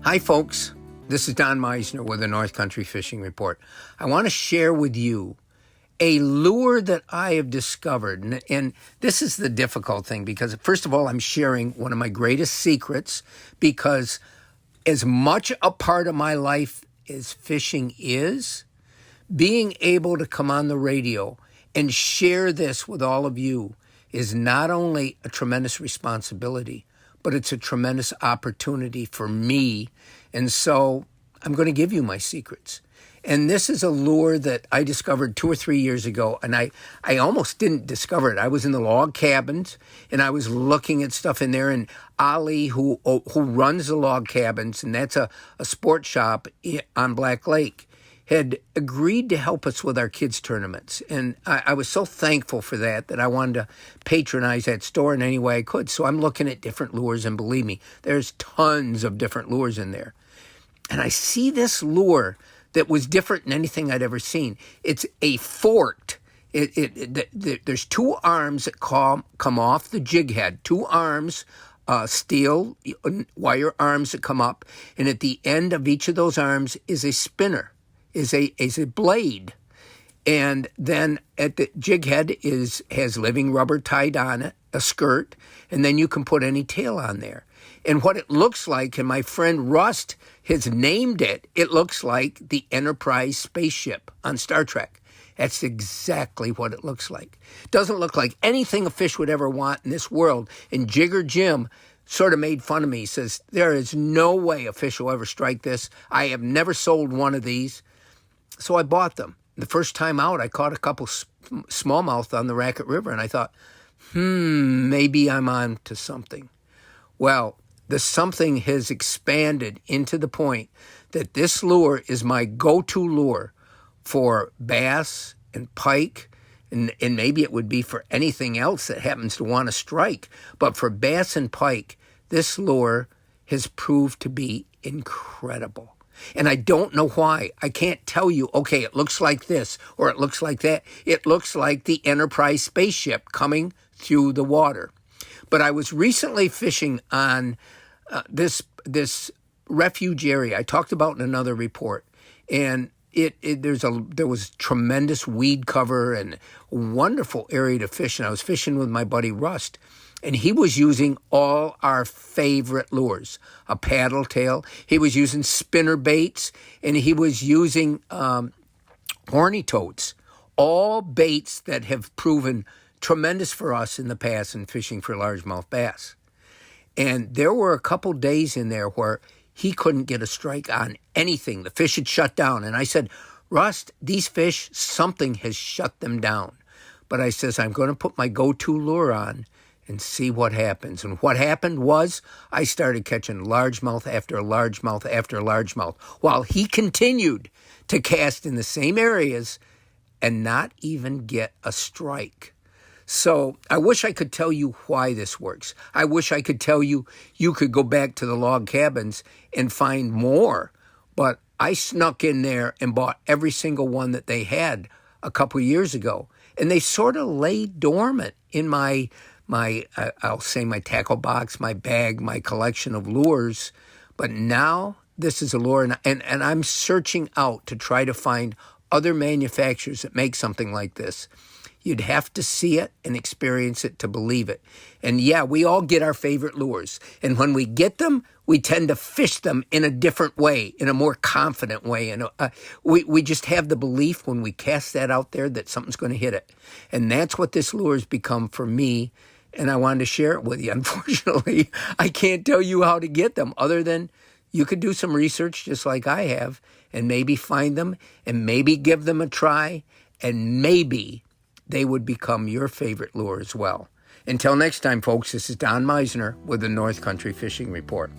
Hi, folks. This is Don Meisner with the North Country Fishing Report. I want to share with you a lure that I have discovered. And this is the difficult thing because, first of all, I'm sharing one of my greatest secrets because as much a part of my life as fishing is, being able to come on the radio and share this with all of you is not only a tremendous responsibility, but it's a tremendous opportunity for me. And so I'm going to give you my secrets. And this is a lure that I discovered 2 or 3 years ago, and I almost didn't discover it. I was in the log cabins, and I was looking at stuff in there, and Ali, who runs the log cabins, and that's a sports shop on Black Lake, had agreed to help us with our kids' tournaments. And I was so thankful for that I wanted to patronize that store in any way I could. So I'm looking at different lures, and believe me, there's tons of different lures in there. And I see this lure that was different than anything I'd ever seen. It's a forked. There's 2 arms that come off the jig head, 2 arms, steel wire arms that come up, and at the end of each of those arms is a spinner. Is a blade, and then at the jig head has living rubber tied on it, a skirt, and then you can put any tail on there. And what it looks like, and my friend Rust has named it, it looks like the Enterprise spaceship on Star Trek. That's exactly what it looks like. Doesn't look like anything a fish would ever want in this world. And Jigger Jim sort of made fun of me. He says, there is no way a fish will ever strike this. I have never sold one of these. So I bought them. The first time out, I caught a couple smallmouth on the Racket River, and I thought, maybe I'm on to something. Well, the something has expanded into the point that this lure is my go-to lure for bass and pike, and maybe it would be for anything else that happens to want to strike. But for bass and pike, this lure has proved to be incredible. And I don't know why. I can't tell you, okay, it looks like this or it looks like that. It looks like the Enterprise spaceship coming through the water. But I was recently fishing on this refuge area I talked about in another report. And there was tremendous weed cover and a wonderful area to fish. And I was fishing with my buddy Rust. And he was using all our favorite lures, a paddle tail. He was using spinner baits, and he was using horny toads, all baits that have proven tremendous for us in the past in fishing for largemouth bass. And there were a couple days in there where he couldn't get a strike on anything. The fish had shut down. And I said, Rust, these fish, something has shut them down. But I says, I'm going to put my go-to lure on and see what happens. And what happened was I started catching largemouth after largemouth after largemouth while he continued to cast in the same areas and not even get a strike. So I wish I could tell you why this works. I wish I could tell you you could go back to the log cabins and find more. But I snuck in there and bought every single one that they had a couple years ago. And they sort of lay dormant in my tackle box, my bag, my collection of lures. But now this is a lure, and I'm searching out to try to find other manufacturers that make something like this. You'd have to see it and experience it to believe it. And yeah, we all get our favorite lures. And when we get them, we tend to fish them in a different way, in a more confident way. And we just have the belief when we cast that out there that something's going to hit it. And that's what this lure has become for me. And I wanted to share it with you. Unfortunately, I can't tell you how to get them other than you could do some research just like I have and maybe find them and maybe give them a try and maybe they would become your favorite lure as well. Until next time, folks, this is Don Meisner with the North Country Fishing Report.